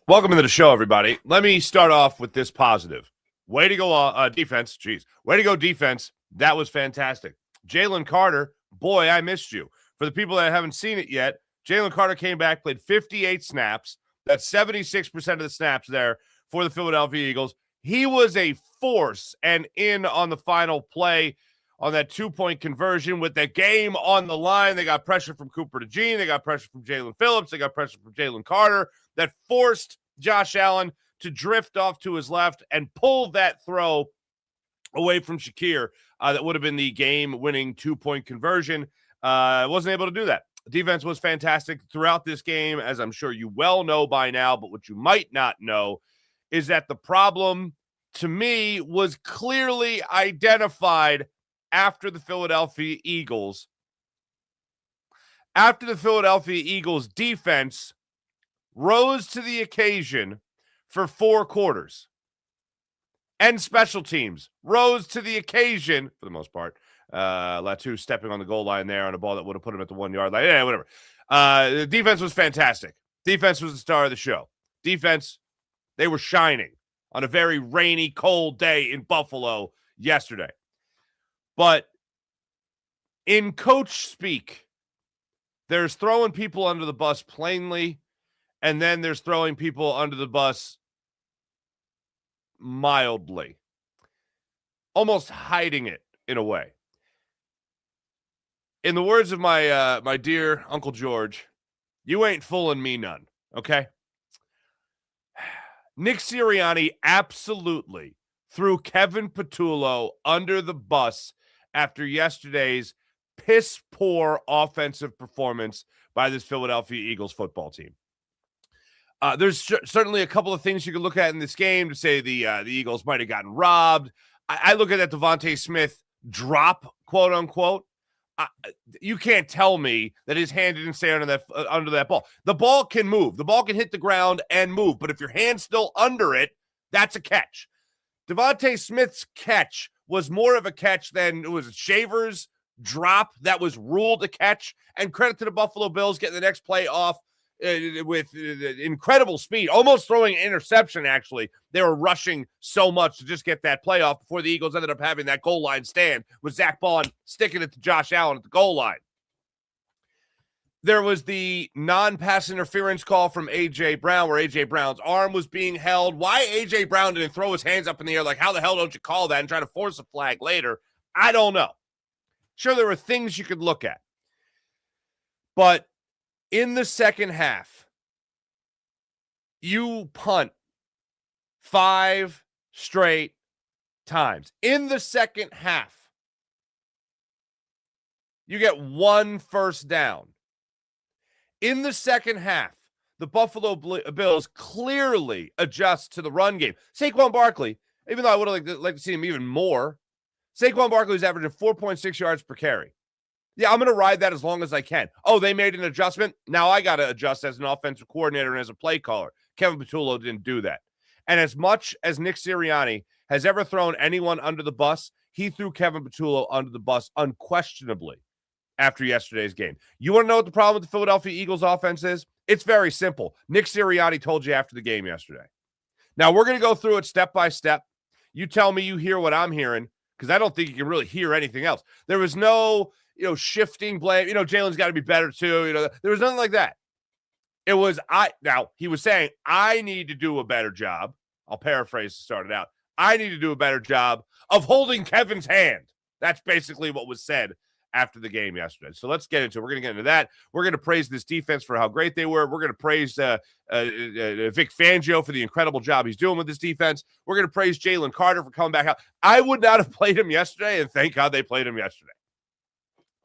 Welcome to the show, everybody. Let me start off with this positive. Way to go, defense. Jeez. Way to go, defense. That was fantastic. Jaylen Carter, boy, I missed you. For the people that haven't seen it yet, Jaylen Carter came back, played 58 snaps. That's 76% of the snaps there for the Philadelphia Eagles. He was a force and in on the final play on that two-point conversion with the game on the line. They got pressure from Cooper DeJean. They got pressure from Jalen Phillips. They got pressure from Jaylen Carter that forced Josh Allen to drift off to his left and pull that throw away from Shakir. That would have been the game-winning two-point conversion. Wasn't able to do that. Defense was fantastic throughout this game, as I'm sure you well know by now, but what you might not know is that the problem, to me, was clearly identified after the Philadelphia Eagles. After the Philadelphia Eagles defense rose to the occasion for 4 quarters. And special teams rose to the occasion, for the most part. Latu stepping on the goal line there on a ball that would have put him at the 1-yard line. Yeah, whatever. The defense was fantastic. Defense was the star of the show. Defense, they were shining on a very rainy, cold day in Buffalo yesterday. But in coach speak, there's throwing people under the bus plainly, and then there's throwing people under the bus mildly, almost hiding it in a way. In the words of my dear Uncle George, you ain't fooling me none, okay? Nick Sirianni absolutely threw Kevin Patullo under the bus after yesterday's piss-poor offensive performance by this Philadelphia Eagles football team. There's certainly a couple of things you can look at in this game to say the Eagles might have gotten robbed. I look at that Devontae Smith drop, quote unquote. You can't tell me that his hand didn't stay under that ball. The ball can move. The ball can hit the ground and move. But if your hand's still under it, that's a catch. Devontae Smith's catch was more of a catch than it was Shaver's drop that was ruled a catch. And credit to the Buffalo Bills getting the next play off with incredible speed, almost throwing an interception, actually. They were rushing so much to just get that play off before the Eagles ended up having that goal line stand with Zach Bond sticking it to Josh Allen at the goal line. There was the non-pass interference call from A.J. Brown where A.J. Brown's arm was being held. Why A.J. Brown didn't throw his hands up in the air? Like, how the hell don't you call that and try to force a flag later? I don't know. Sure, there were things you could look at. But in the second half, you punt 5 straight times. In the second half, you get 1 first down. In the second half, the Buffalo Bills clearly adjust to the run game. Saquon Barkley, even though I would have liked to see him even more, Saquon Barkley's averaging 4.6 yards per carry. Yeah, I'm going to ride that as long as I can. Oh, they made an adjustment? Now I got to adjust as an offensive coordinator and as a play caller. Kevin Patullo didn't do that. And as much as Nick Sirianni has ever thrown anyone under the bus, he threw Kevin Patullo under the bus unquestionably after yesterday's game. You want to know what the problem with the Philadelphia Eagles offense is? It's very simple. Nick Sirianni told you after the game yesterday. Now, we're going to go through it step by step. You tell me you hear what I'm hearing, because I don't think you can really hear anything else. There was no, shifting blame. Jalen's got to be better too. There was nothing like that. It was now he was saying, I need to do a better job. I'll paraphrase to start it out. I need to do a better job of holding Kevin's hand. That's basically what was said after the game yesterday. So let's get into it. We're going to get into that. We're going to praise this defense for how great they were. We're going to praise Vic Fangio for the incredible job he's doing with this defense. We're going to praise Jaylen Carter for coming back out. I would not have played him yesterday, and thank God they played him yesterday.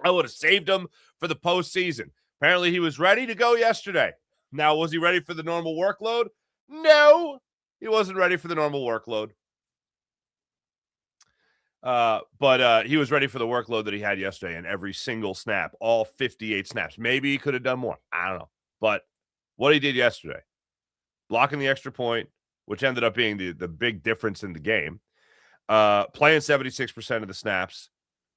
I would have saved him for the postseason. Apparently he was ready to go yesterday. Now, was he ready for the normal workload? No, he wasn't ready for the normal workload. But he was ready for the workload that he had yesterday in every single snap, all 58 snaps. Maybe he could have done more. I don't know. But what he did yesterday, blocking the extra point, which ended up being the big difference in the game, playing 76% of the snaps,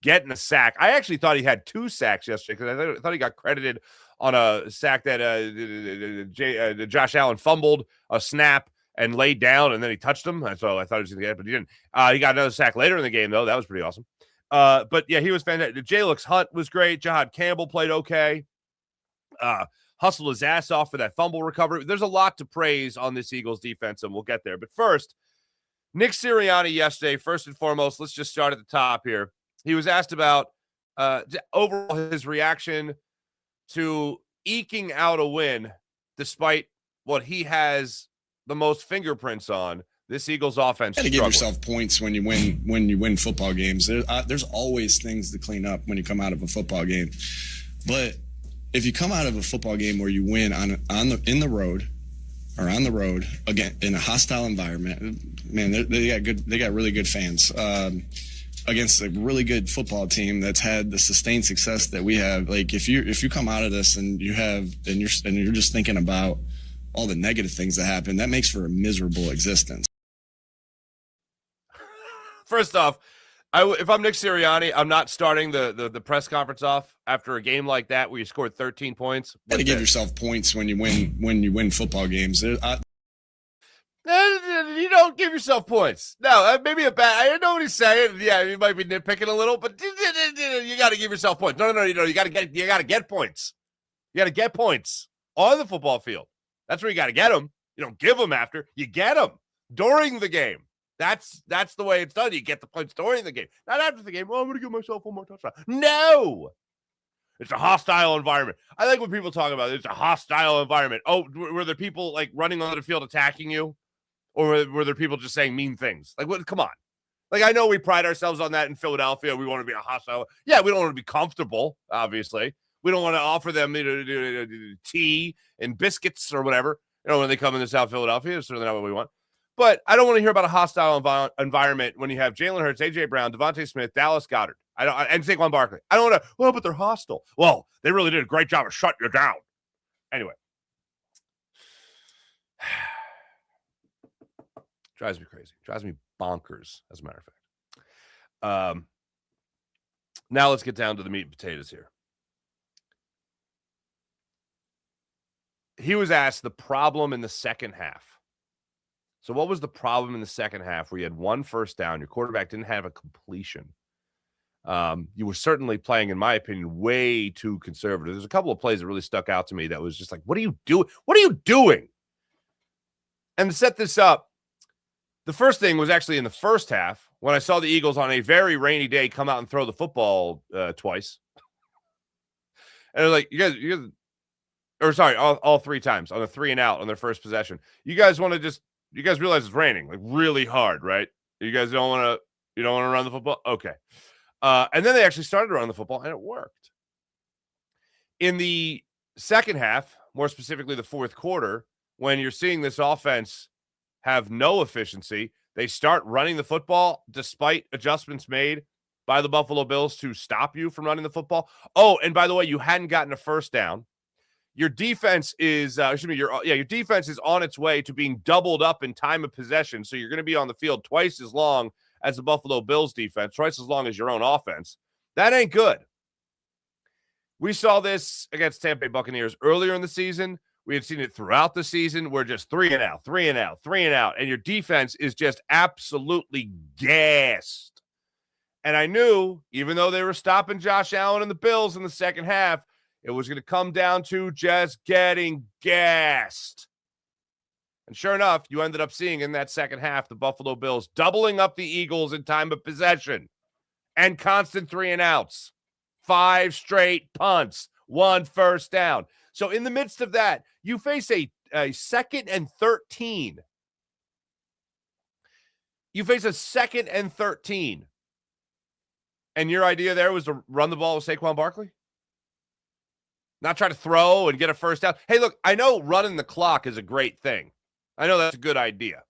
getting a sack. I actually thought he had 2 sacks yesterday because I thought he got credited on a sack that Josh Allen fumbled a snap and laid down, and then he touched him. So I thought he was going to get it, but he didn't. He got another sack later in the game, though. That was pretty awesome. But, yeah, he was fantastic. Jalen Hunt was great. Jahad Campbell played okay. Hustled his ass off for that fumble recovery. There's a lot to praise on this Eagles defense, and we'll get there. But first, Nick Sirianni yesterday, first and foremost, let's just start at the top here. He was asked about overall his reaction to eking out a win despite what he has the most fingerprints on. This Eagles offense. You got to give yourself points when you win football games. There's always things to clean up when you come out of a football game. But if you come out of a football game where you win on the road again in a hostile environment, man, they got really good fans. Against a really good football team that's had the sustained success that we have. Like if you come out of this and you're just thinking about all the negative things that happen, that makes for a miserable existence. First off, if I'm Nick Sirianni, I'm not starting the press conference off after a game like that where you scored 13 points. You got to give yourself points when you win football games. You don't give yourself points. No, maybe I know what he's saying. Yeah, you might be nitpicking a little, but you got to give yourself points. No. You got to get points. You got to get points on the football field. That's where you got to get them. You don't give them after. You get them during the game. That's the way it's done. You get the points during the game, not after the game. Oh, I'm going to give myself one more touchdown. No. It's a hostile environment. I like when people talk about it. It's a hostile environment. Oh, were there people like running on the field attacking you? Or were there people just saying mean things? Like, what? Come on. Like, I know we pride ourselves on that in Philadelphia. We want to be a hostile. Yeah, we don't want to be comfortable, obviously. We don't want to offer them tea and biscuits or whatever, when they come into South Philadelphia. It's certainly not what we want. But I don't want to hear about a hostile environment when you have Jalen Hurts, A.J. Brown, Devontae Smith, Dallas Goedert, and Saquon Barkley. I don't want to, well, but they're hostile. Well, they really did a great job of shutting you down. Anyway. Drives me crazy. Drives me bonkers, as a matter of fact. Now let's get down to the meat and potatoes here. He was asked the problem in the second half. So what was the problem in the second half where you had 1 first down, your quarterback didn't have a completion? You were certainly playing, in my opinion, way too conservative. There's a couple of plays that really stuck out to me that was just like, what are you doing? What are you doing? And to set this up, the first thing was actually in the first half when I saw the Eagles on a very rainy day come out and throw the football twice. And I was like, you guys, all 3 times on the 3 and out on their first possession. You guys realize it's raining like really hard, right? You guys don't want to run the football? Okay. And then they actually started to run the football and it worked. In the second half, more specifically the fourth quarter, when you're seeing this offense have no efficiency, they start running the football despite adjustments made by the Buffalo Bills to stop you from running the football. Oh, and by the way, you hadn't gotten a first down. Your defense is, your defense is on its way to being doubled up in time of possession. So you're going to be on the field twice as long as the Buffalo Bills defense, twice as long as your own offense. That ain't good. We saw this against Tampa Bay Buccaneers earlier in the season. We had seen it throughout the season. We're just 3 and out, 3 and out, 3 and out. And your defense is just absolutely gassed. And I knew, even though they were stopping Josh Allen and the Bills in the second half, it was going to come down to just getting gassed. And sure enough, you ended up seeing in that second half the Buffalo Bills doubling up the Eagles in time of possession and constant 3 and outs. 5 straight punts, 1 first down. So in the midst of that, you face a 2nd and 13. You face a 2nd and 13. And your idea there was to run the ball with Saquon Barkley? Not try to throw and get a first down. Hey, look, I know running the clock is a great thing. I know that's a good idea.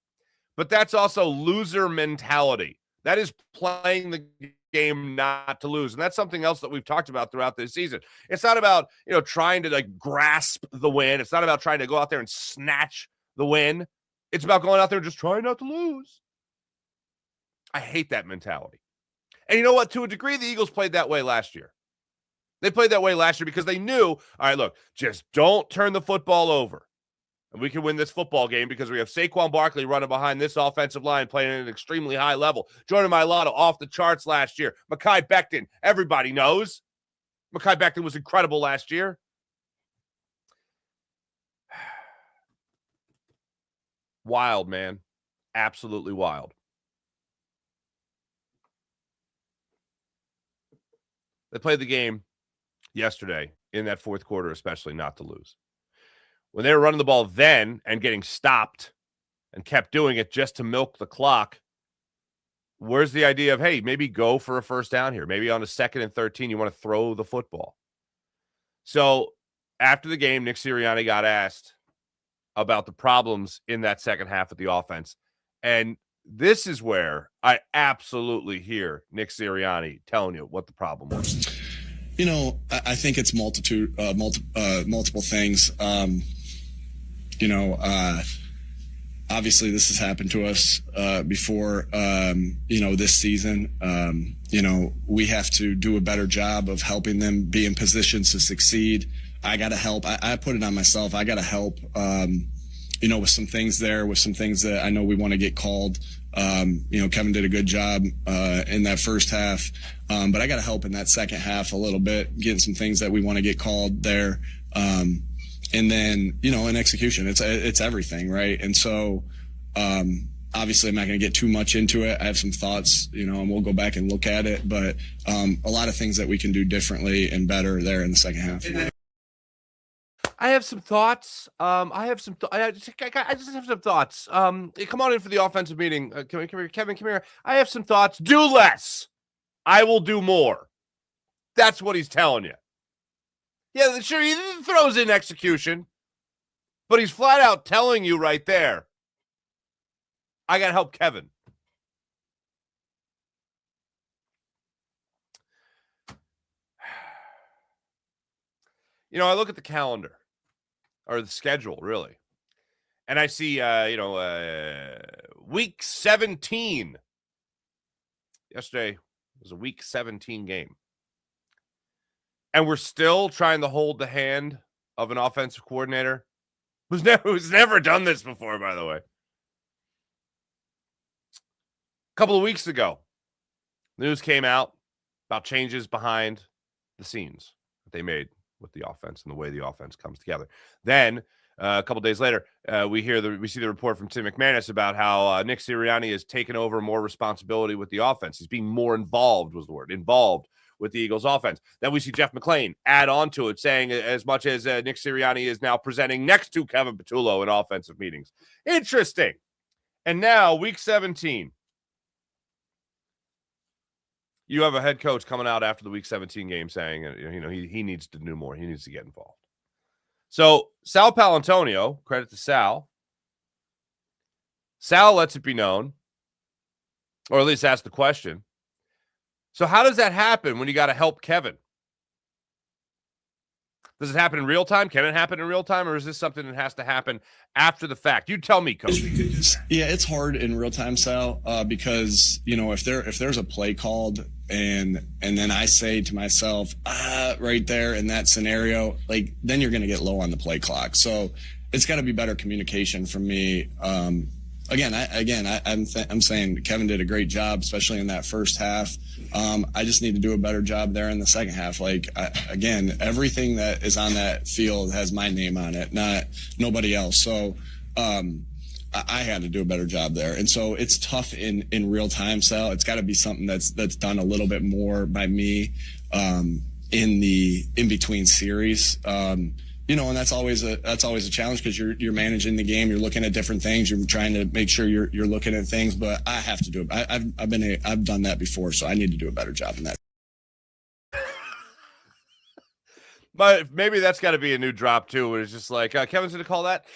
But that's also loser mentality. That is playing the game not to lose. And that's something else that we've talked about throughout this season. It's not about, trying to grasp the win. It's not about trying to go out there and snatch the win. It's about going out there and just trying not to lose. I hate that mentality. And you know what? To a degree, the Eagles played that way last year. They played that way last year because they knew, all right, look, just don't turn the football over. And we can win this football game because we have Saquon Barkley running behind this offensive line playing at an extremely high level. Jordan Mailata off the charts last year. Mekhi Becton, everybody knows. Mekhi Becton was incredible last year. Wild, man. Absolutely wild. They played the game yesterday in that fourth quarter, especially not to lose. When they were running the ball then and getting stopped and kept doing it just to milk the clock, where's the idea of, hey, maybe go for a first down here? Maybe on a 2nd and 13, you want to throw the football. So after the game, Nick Sirianni got asked about the problems in that second half of the offense. And this is where I absolutely hear Nick Sirianni telling you what the problem was. You know, I think it's multiple things. Obviously this has happened to us before, this season. We have to do a better job of helping them be in positions to succeed. I got to help. I put it on myself. I got to help, with some things with some things that I know we want to get called. Kevin did a good job in that first half, but I got to help in that second half a little bit, getting some things that we want to get called there. And then, in execution, it's everything, right? And so, obviously, I'm not going to get too much into it. I have some thoughts, and we'll go back and look at it, but a lot of things that we can do differently and better there in the second half. I have some thoughts. I just have some thoughts. Come on in for the offensive meeting. Kevin, come here. I have some thoughts. Do less. I will do more. That's what he's telling you. Yeah, sure, he throws in execution, but he's flat out telling you right there, I got to help Kevin. I look at the calendar, or the schedule, really, and I see, week 17. Yesterday was a week 17 game. And we're still trying to hold the hand of an offensive coordinator who's never done this before, by the way. A couple of weeks ago, news came out about changes behind the scenes that they made with the offense and the way the offense comes together. Then, a couple of days later, we see the report from Tim McManus about how Nick Sirianni has taken over more responsibility with the offense. He's being more involved, was the word, involved with the Eagles offense. Then we see Jeff McClain add on to it, saying as much as Nick Sirianni is now presenting next to Kevin Patullo in offensive meetings. Interesting. And now, week 17. You have a head coach coming out after the week 17 game saying, he needs to do more. He needs to get involved. So Sal Palantonio, credit to Sal. Sal lets it be known, or at least ask the question. So how does that happen when you got to help Kevin? Does it happen in real time? Can it happen in real time, or is this something that has to happen after the fact? You tell me, Coach. Yeah, it's hard in real time, Sal, because if there's a play called and then I say to myself, right there in that scenario, then you're going to get low on the play clock. So it's got to be better communication from me. I'm saying Kevin did a great job, especially in that first half. I just need to do a better job there in the second half. Everything that is on that field has my name on it, not nobody else. So I had to do a better job there. And so it's tough in real time, Sal. It's got to be something that's done a little bit more by me in between series. And that's always a challenge because you're managing the game, you're looking at different things, you're trying to make sure you're looking at things. But I have to do it. I've done that before, so I need to do a better job in that. But maybe that's got to be a new drop too. Where it's just like Kevin's going to call that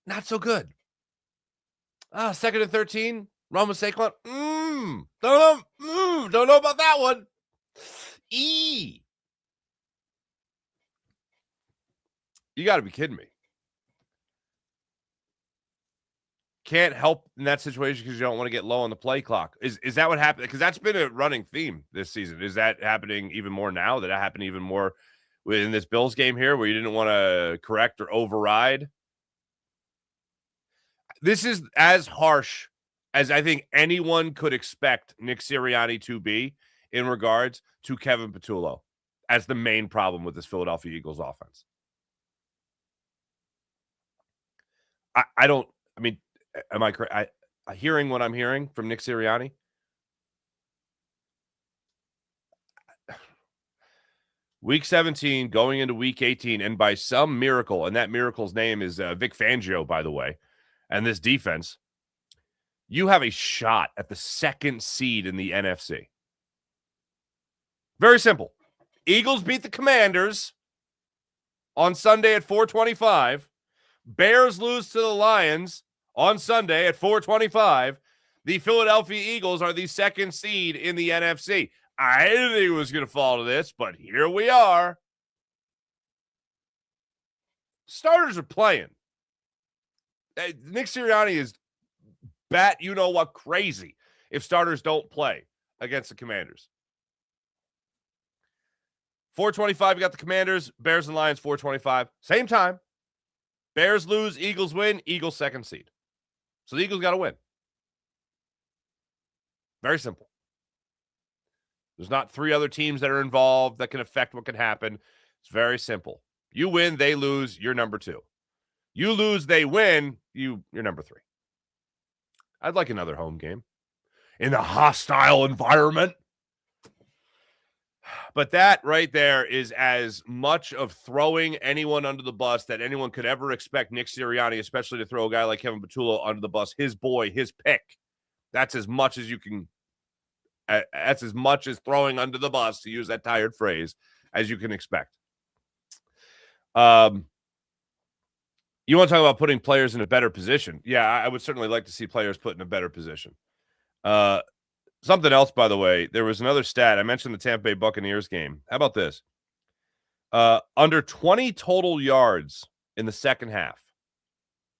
not so good. 2nd and 13. Run with Saquon. Don't know about that one. You got to be kidding me. can't help in that situation because you don't want to get low on the play clock. Is that what happened? Because that's been a running theme this season. Is that happening even more now? Did that happen even more in this Bills game here where you didn't want to correct or override? This is as harsh as I think anyone could expect Nick Sirianni to be in regards to Kevin Patullo as the main problem with this Philadelphia Eagles offense. Am I correct? Hearing what I'm hearing from Nick Sirianni? Week 17 going into week 18, and by some miracle, and that miracle's name is Vic Fangio, by the way, and this defense, you have a shot at the second seed in the NFC. Very simple. Eagles beat the Commanders on Sunday at 4:25. Bears lose to the Lions on Sunday at 4:25. The Philadelphia Eagles are the second seed in the NFC. I didn't think it was going to fall to this, but here we are. Starters are playing. Nick Sirianni is bat you know what crazy if starters don't play against the Commanders. 4:25, you got the Commanders, Bears and Lions, 4:25. Same time. Bears lose, Eagles win, Eagles second seed. So the Eagles got to win. Very simple. There's not three other teams that are involved that can affect what can happen. It's very simple. You win, they lose, you're number 2. You lose, they win, you're number 3. I'd like another home game in a hostile environment. But that right there is as much of throwing anyone under the bus that anyone could ever expect Nick Sirianni, especially to throw a guy like Kevin Patullo under the bus, his boy, his pick. That's as much as you can. That's as much as throwing under the bus, to use that tired phrase, as you can expect. You want to talk about putting players in a better position? Yeah, I would certainly like to see players put in a better position. Something else, by the way, there was another stat. I mentioned the Tampa Bay Buccaneers game. How about this? Under 20 total yards in the second half.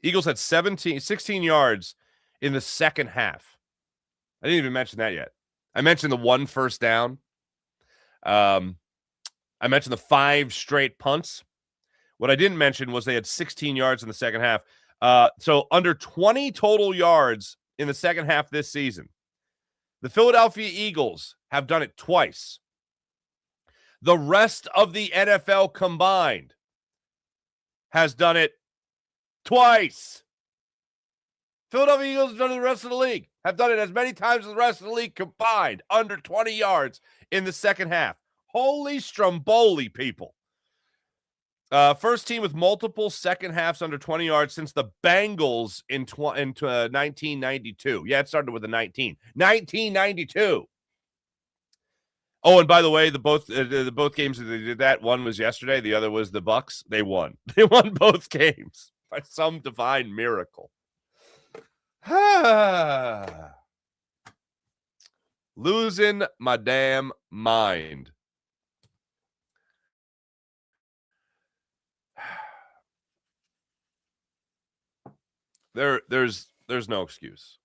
Eagles had 16 yards in the second half. I didn't even mention that yet. I mentioned the 1 first down. I mentioned the 5 straight punts. What I didn't mention was they had 16 yards in the second half. So under 20 total yards in the second half this season. The Philadelphia Eagles have done it twice. The rest of the NFL combined has done it twice. Philadelphia Eagles have done it, the rest of the league have done it as many times as the rest of the league combined, under 20 yards in the second half. Holy Stromboli, people. First team with multiple second halves under 20 yards since the Bengals in 1992. Yeah, it started with a 1992. Oh, and by the way, the both games that they did that, one was yesterday, the other was the Bucks. They won. They won both games by some divine miracle. Losing my damn mind. There's no excuse.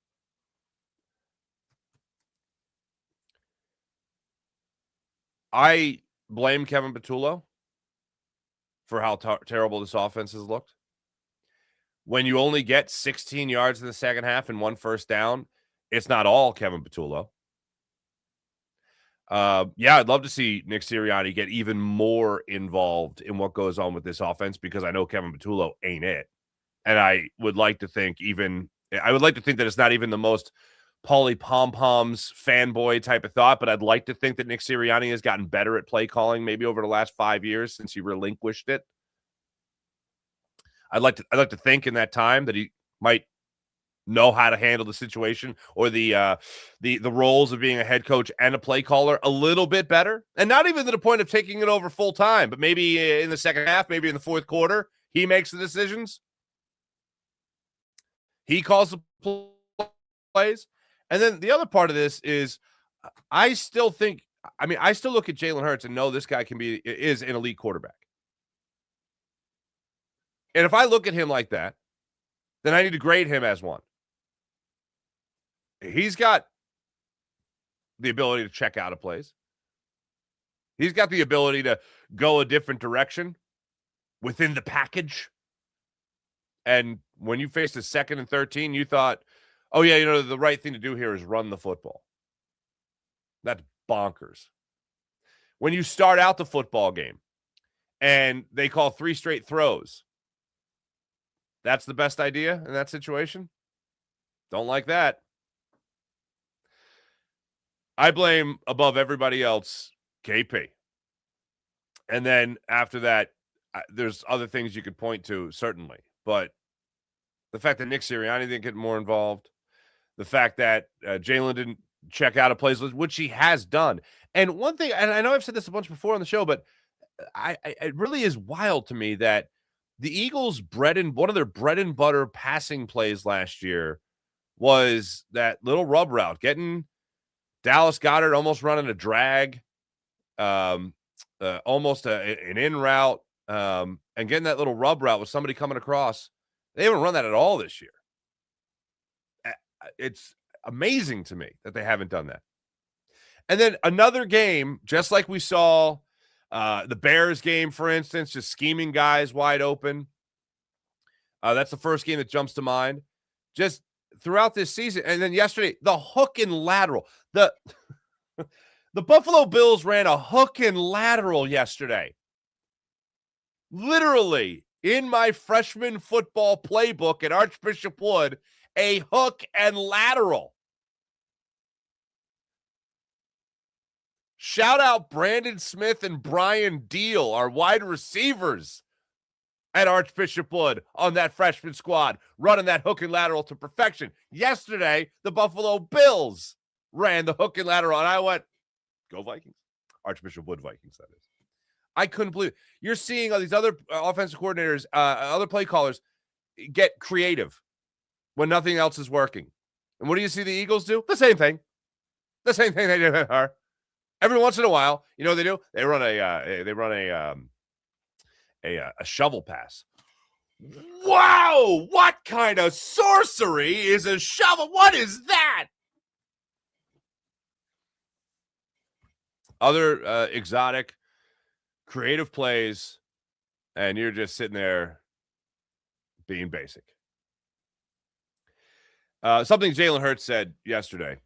I blame Kevin Patullo for how terrible this offense has looked. When you only get 16 yards in the second half and 1 first down, it's not all Kevin Patullo. Yeah, I'd love to see Nick Sirianni get even more involved in what goes on with this offense because I know Kevin Patullo ain't it. And I would like to think that it's not even the most Paulie Pom-Poms fanboy type of thought, but I'd like to think that Nick Sirianni has gotten better at play calling maybe over the last 5 years since he relinquished it. I'd like to think in that time that he might know how to handle the situation or the roles of being a head coach and a play caller a little bit better. And not even to the point of taking it over full time, but maybe in the second half, maybe in the fourth quarter, he makes the decisions. He calls the plays. And then the other part of this is I still look at Jalen Hurts and know this guy is an elite quarterback. And if I look at him like that, then I need to grade him as one. He's got the ability to check out of plays. He's got the ability to go a different direction within the package. And when you faced a 2nd and 13, you thought, oh, yeah, the right thing to do here is run the football. That's bonkers. When you start out the football game and they call 3 straight throws, that's the best idea in that situation? Don't like that. I blame, above everybody else, KP. And then after that, there's other things you could point to, certainly. But the fact that Nick Sirianni didn't get more involved, the fact that Jaylen didn't check out of plays, which he has done. And one thing, and I know I've said this a bunch before on the show, but it really is wild to me that the Eagles' one of their bread and butter passing plays last year was that little rub route, getting Dallas Goedert almost running a drag, almost an in route, and getting that little rub route with somebody coming across. They haven't run that at all this year. It's amazing to me that they haven't done that. And then another game, just like we saw the Bears game, for instance, just scheming guys wide open. That's the first game that jumps to mind. Just throughout this season. And then yesterday, the hook and lateral. The Buffalo Bills ran a hook and lateral yesterday. Literally, in my freshman football playbook at Archbishop Wood, a hook and lateral. Shout out Brandon Smith and Brian Deal, our wide receivers at Archbishop Wood on that freshman squad, running that hook and lateral to perfection. Yesterday, the Buffalo Bills ran the hook and lateral, and I went, go Vikings. Archbishop Wood Vikings, that is. I couldn't believe it. You're seeing all these other offensive coordinators, other play callers get creative when nothing else is working. And what do you see the Eagles do? The same thing. The same thing they do. Every once in a while, you know what they do? They run a shovel pass. Wow! What kind of sorcery is a shovel? What is that? Other exotic, creative plays, and you're just sitting there being basic. Something Jalen Hurts said yesterday.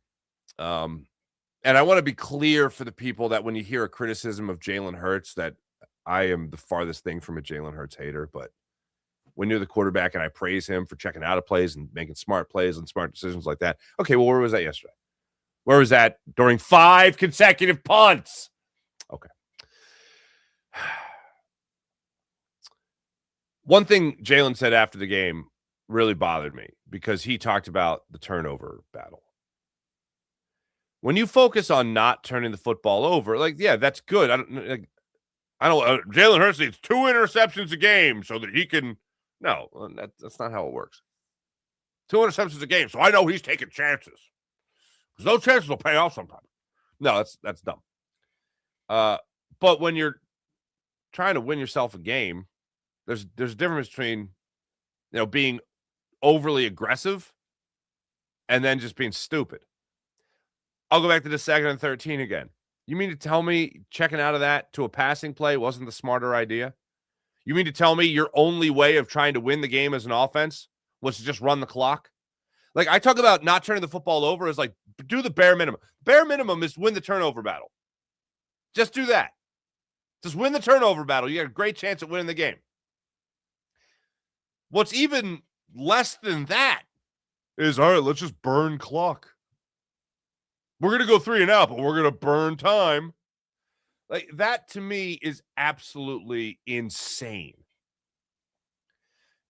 And I want to be clear for the people that when you hear a criticism of Jalen Hurts, that I am the farthest thing from a Jalen Hurts hater. But when you're the quarterback and I praise him for checking out of plays and making smart plays and smart decisions like that. Okay, well, where was that yesterday? Where was that during 5 consecutive punts? Okay. One thing Jalen said after the game really bothered me because he talked about the turnover battle. When you focus on not turning the football over, yeah, that's good. Jalen Hurts needs 2 interceptions a game so that he can. No, that's not how it works. 2 interceptions a game, so I know he's taking chances because those chances will pay off sometime. No, that's dumb. But when you're trying to win yourself a game, there's a difference between being overly aggressive and then just being stupid. I'll go back to the 2nd and 13 again. You mean to tell me checking out of that to a passing play wasn't the smarter idea? You mean to tell me your only way of trying to win the game as an offense was to just run the clock? I talk about not turning the football over as do the bare minimum. Bare minimum is win the turnover battle. Just do that. Just win the turnover battle. You got a great chance at winning the game. What's even less than that is, all right, let's just burn clock. We're going to go 3 and out, but we're going to burn time. That to me is absolutely insane.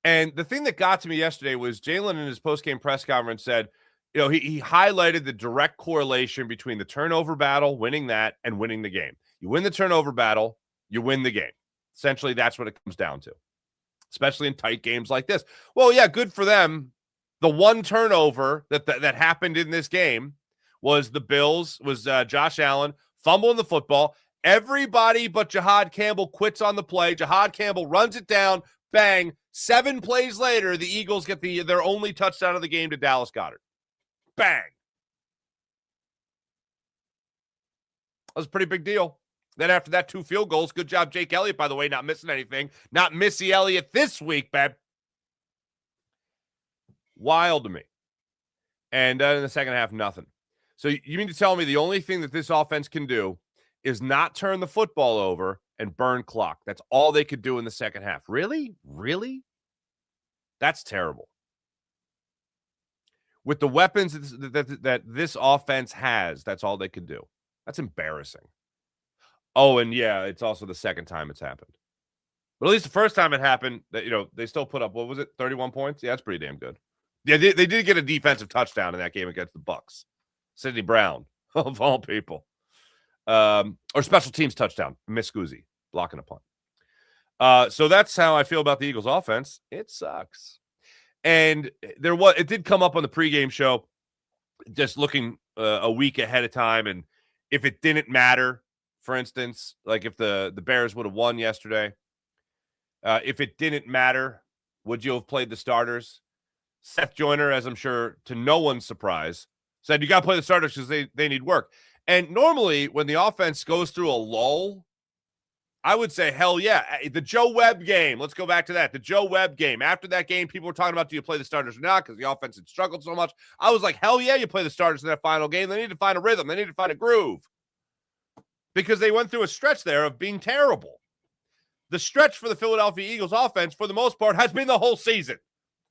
And the thing that got to me yesterday was Jalen in his post-game press conference said, he highlighted the direct correlation between the turnover battle, winning that, and winning the game. You win the turnover battle, you win the game. Essentially, that's what it comes down to, especially in tight games like this. Well, yeah, good for them. The one turnover that happened in this game was the Bills, was Josh Allen fumbling the football. Everybody but Jahad Campbell quits on the play. Jahad Campbell runs it down. Bang. 7 plays later, the Eagles get their only touchdown of the game to Dallas Goedert. Bang. That was a pretty big deal. Then after that, 2 field goals. Good job, Jake Elliott, by the way, not missing anything. Not Missy Elliott this week, babe. Wild to me. And in the second half, nothing. So you mean to tell me the only thing that this offense can do is not turn the football over and burn clock? That's all they could do in the second half. Really? Really? That's terrible. With the weapons that this offense has, that's all they could do. That's embarrassing. Oh, and yeah, it's also the second time it's happened. But at least the first time it happened, that they still put up, what was it, 31 points? Yeah, that's pretty damn good. Yeah, they did get a defensive touchdown in that game against the Bucs. Sidney Brown, of all people. Or special teams touchdown. Miss Guzzi, blocking a punt. So that's how I feel about the Eagles offense. It sucks. And it did come up on the pregame show, just looking a week ahead of time. And if it didn't matter, for instance, like if the Bears would have won yesterday, if it didn't matter, would you have played the starters? Seth Joyner, as I'm sure to no one's surprise, said you got to play the starters because they need work. And normally when the offense goes through a lull, I would say, hell yeah. The Joe Webb game, let's go back to that. The Joe Webb game. After that game, people were talking about, do you play the starters or not? Because the offense had struggled so much. I was like, hell yeah, you play the starters in that final game. They need to find a rhythm. They need to find a groove. Because they went through a stretch there of being terrible. The stretch for the Philadelphia Eagles offense, for the most part, has been the whole season.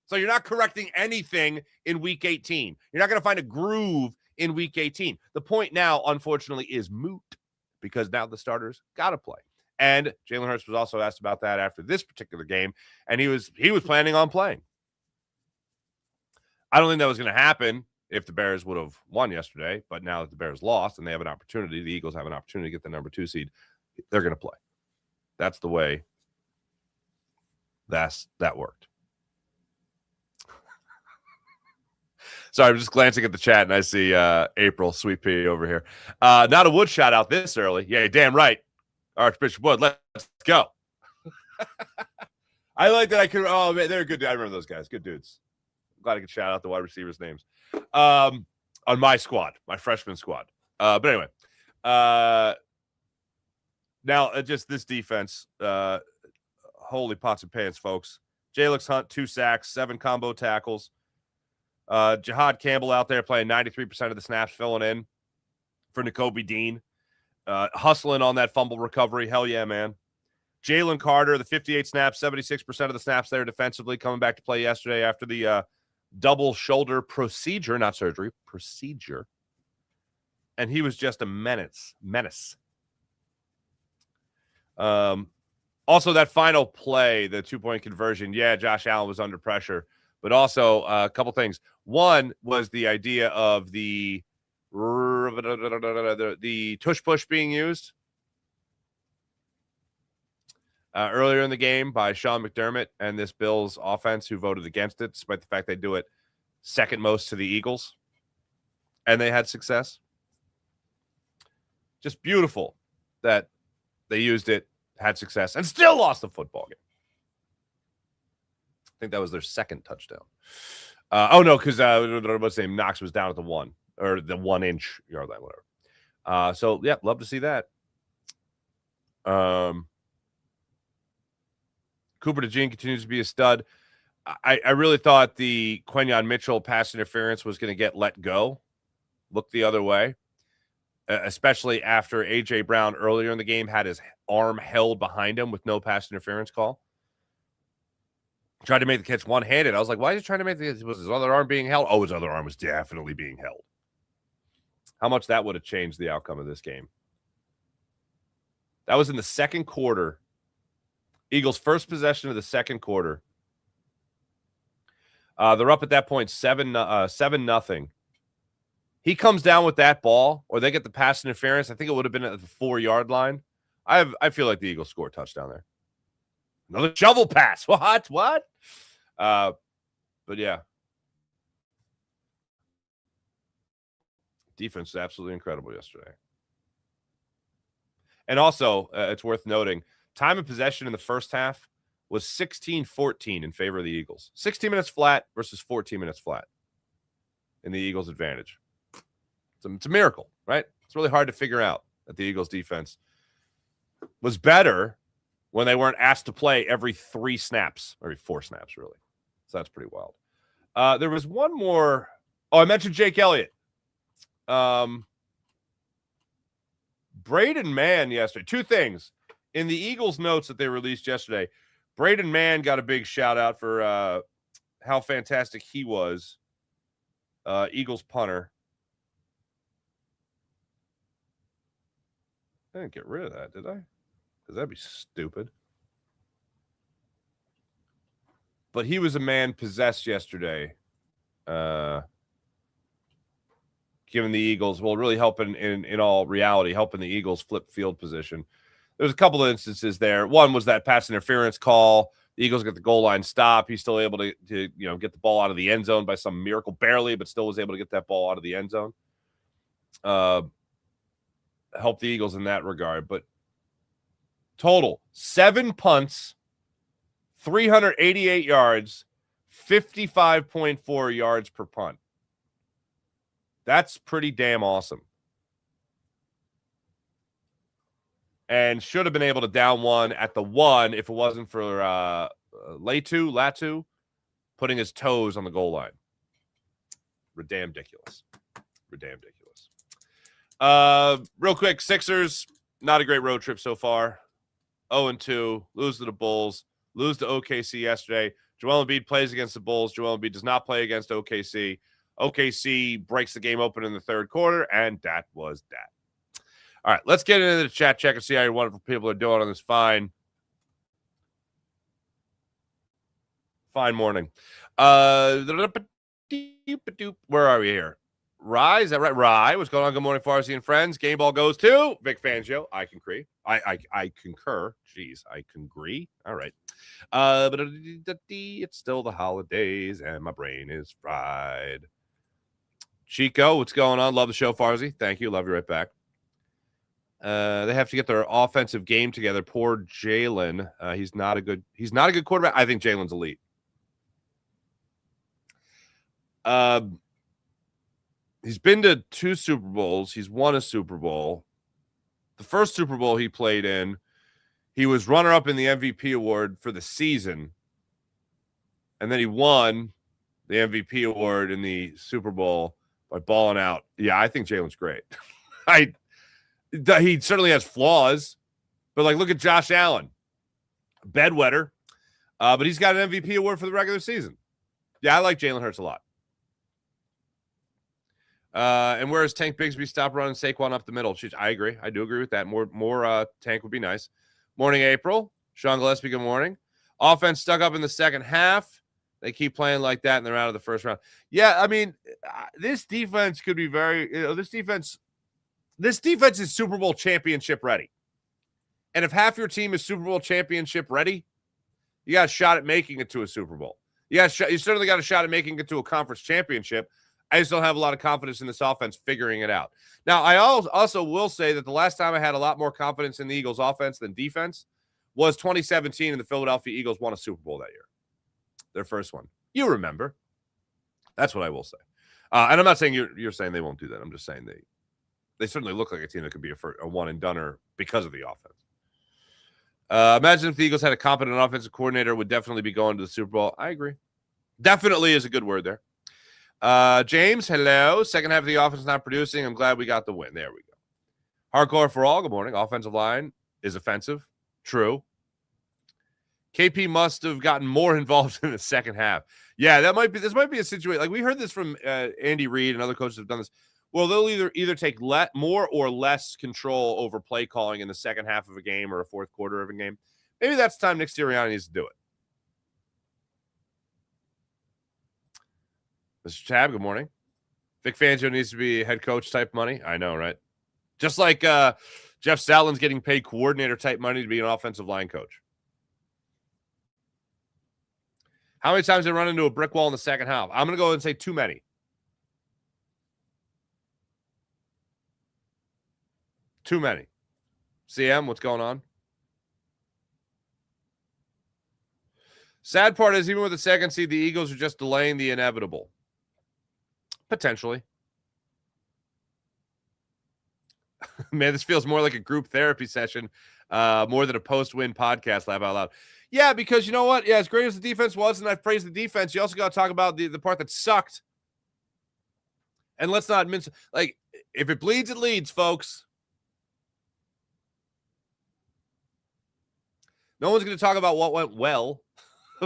So you're not correcting anything in Week 18. You're not going to find a groove in Week 18. The point now, unfortunately, is moot because now the starters got to play. And Jalen Hurts was also asked about that after this particular game, and he was planning on playing. I don't think that was going to happen if the Bears would have won yesterday, but now that the Bears lost and they have an opportunity, the Eagles have an opportunity to get the number 2 seed, they're going to play. That's the way that worked. Sorry, I'm just glancing at the chat, and I see April, Sweet Pea over here. Not a Wood shout out this early. Yeah, damn right. Archbishop Wood, let's go. I like that I could. Oh, man, they're good. I remember those guys. Good dudes. I'm glad I could shout out the wide receivers' names on my squad, my freshman squad. But anyway, now just this defense. Holy pots and pans, folks. Jalix Hunt, 2 sacks, 7 combo tackles. Jihad Campbell out there playing 93% of the snaps, filling in for Nakobe Dean. Hustling on that fumble recovery. Hell yeah, man. Jalen Carter, the 58 snaps, 76% of the snaps there defensively, coming back to play yesterday after the double shoulder procedure, not surgery, procedure. And he was just a menace. Also, that final play, the 2-point conversion, yeah, Josh Allen was under pressure. But also a couple things. One was the idea of the tush push being used earlier in the game by Sean McDermott and this Bills offense, who voted against it, despite the fact they do it second most to the Eagles. And they had success. Just beautiful that they used it, had success, and still lost the football game. I think that was their second touchdown. Because what's his name? Knox was down at the 1 or the 1-inch yard line, whatever. So yeah, love to see that. Cooper DeJean continues to be a stud. I really thought the Quenyon Mitchell pass interference was going to get let go. Look the other way, especially after A.J. Brown earlier in the game had his arm held behind him with no pass interference call. Tried to make the catch one-handed. I was like, why is he trying to make the catch? Was his other arm being held? Oh, his other arm was definitely being held. How much that would have changed the outcome of this game. That was in the second quarter. Eagles' first possession of the second quarter. They're up at that point 7-0. He comes down with that ball, or they get the pass interference. I think it would have been at the 4-yard line. I feel like the Eagles score a touchdown there. Another shovel pass. What? But yeah. Defense was absolutely incredible yesterday. And also, it's worth noting, time of possession in the first half was 16-14 in favor of the Eagles. 16 minutes flat versus 14 minutes flat in the Eagles' advantage. It's a miracle, right? It's really hard to figure out. that the Eagles defense was better when they weren't asked to play every 3 snaps, every 4 snaps, really. So that's pretty wild. There was one more. Oh, I mentioned Jake Elliott. Braden Mann yesterday. 2 things. In the Eagles notes that they released yesterday, Braden Mann got a big shout out for how fantastic he was. Eagles punter. I didn't get rid of that, did I? Because that'd be stupid. But he was a man possessed yesterday. Giving the Eagles, well, really helping in all reality, helping the Eagles flip field position. There's a couple of instances there. One was that pass interference call. The Eagles get the goal line stop. He's still able to get the ball out of the end zone by some miracle, barely, but still was able to get that ball out of the end zone. Help the Eagles in that regard. But total 7 punts, 388 yards, 55.4 yards per punt. That's pretty damn awesome. And should have been able to down one at the 1 if it wasn't for Latu putting his toes on the goal line. Ridiculous. Real quick, Sixers, not a great road trip so far. 0-2, lose to the Bulls, lose to OKC yesterday. Joel Embiid plays against the Bulls. Joel Embiid does not play against OKC. OKC breaks the game open in the 3rd quarter, and that was that. All right, let's get into the chat check and see how your wonderful people are doing on this fine morning. Where are we here? Rye, is that right? Rye, what's going on? Good morning, Farsi and friends. Game ball goes to Vic Fangio. I concur. I concur. Jeez, I congree. All right. But it's still the holidays, and my brain is fried. Chico, what's going on? Love the show, Farsi. Thank you. Love you right back. They have to get their offensive game together. Poor Jaylen. He's not a good quarterback. I think Jaylen's elite. He's been to 2 Super Bowls. He's won a Super Bowl. The first Super Bowl he played in, he was runner-up in the MVP award for the season. And then he won the MVP award in the Super Bowl by balling out. Yeah, I think Jaylen's great. He certainly has flaws, but look at Josh Allen, bedwetter, but he's got an MVP award for the regular season. Yeah, I like Jalen Hurts a lot. And whereas Tank Bigsby stopped running Saquon up the middle, I agree. I do agree with that. More Tank would be nice. Morning, April. Sean Gillespie, good morning. Offense stuck up in the second half. They keep playing like that, and they're out of the first round. Yeah, I mean, this defense could be very. This defense is Super Bowl championship ready. And if half your team is Super Bowl championship ready, you got a shot at making it to a Super Bowl. You certainly got a shot at making it to a conference championship. I just don't have a lot of confidence in this offense figuring it out. Now, I also will say that the last time I had a lot more confidence in the Eagles offense than defense was 2017, and the Philadelphia Eagles won a Super Bowl that year. Their first one. You remember. That's what I will say. And I'm not saying you're saying they won't do that. I'm just saying they certainly look like a team that could be a one-and-doner because of the offense. Imagine if the Eagles had a competent offensive coordinator, would definitely be going to the Super Bowl. I agree. Definitely is a good word there. James, hello. Second half of the offense not producing. I'm glad we got the win. There we go. Hardcore for all. Good morning. Offensive line is offensive. True. KP must have gotten more involved in the second half. Yeah, this might be a situation. Like we heard this from Andy Reid and other coaches have done this. Well, they'll either take more or less control over play calling in the second half of a game or a fourth quarter of a game. Maybe that's the time Nick Sirianni needs to do it. Mr. Tab, good morning. Vic Fangio needs to be head coach type money. I know, right? Just like Jeff Satlin's getting paid coordinator type money to be an offensive line coach. How many times did they run into a brick wall in the second half? I'm going to go and say too many. Too many. CM, what's going on? Sad part is, even with the second seed, the Eagles are just delaying the inevitable. Potentially. Man, this feels more like a group therapy session, more than a post-win podcast, laugh out loud. Yeah, because you know what? Yeah, as great as the defense was, and I've praised the defense, you also got to talk about the part that sucked. And let's not mince, like, if it bleeds, it leads, folks. No one's going to talk about what went well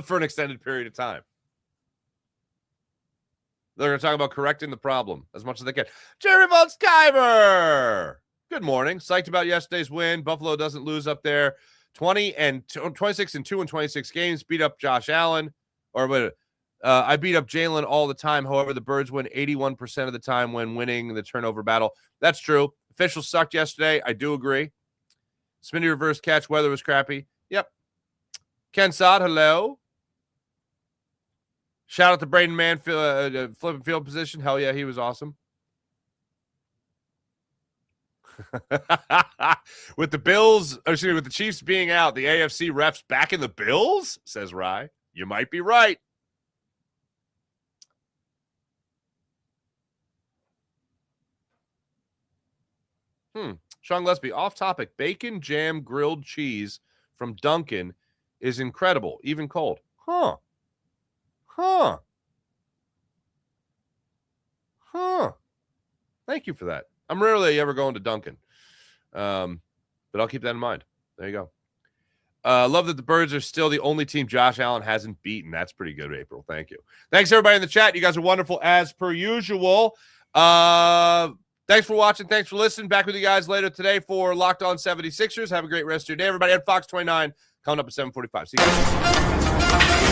for an extended period of time. They're going to talk about correcting the problem as much as they can. Jerry Von Skyver. Good morning. Psyched about yesterday's win. Buffalo doesn't lose up there. 26 and 2 in 26 games. Beat up Josh Allen. I beat up Jaylen all the time. However, the Birds win 81% of the time when winning the turnover battle. That's true. Officials sucked yesterday. I do agree. Smitty reverse catch. Weather was crappy. Yep. Ken Sod, hello. Shout out to Braden Mann, flipping field position. Hell yeah, he was awesome. With the Chiefs being out, the AFC refs back in the Bills, says Rye. You might be right. Sean Gillespie, off topic. Bacon, jam, grilled cheese from Dunkin' is incredible, even cold. Huh. Thank you for that. I'm rarely ever going to Dunkin'. But I'll keep that in mind. There you go. Love that the Birds are still the only team Josh Allen hasn't beaten. That's pretty good, April. Thank you. Thanks, everybody in the chat. You guys are wonderful as per usual. Thanks for watching. Thanks for listening. Back with you guys later today for Locked On 76ers. Have a great rest of your day, everybody. At Fox 29 coming up at 7:45. See you guys.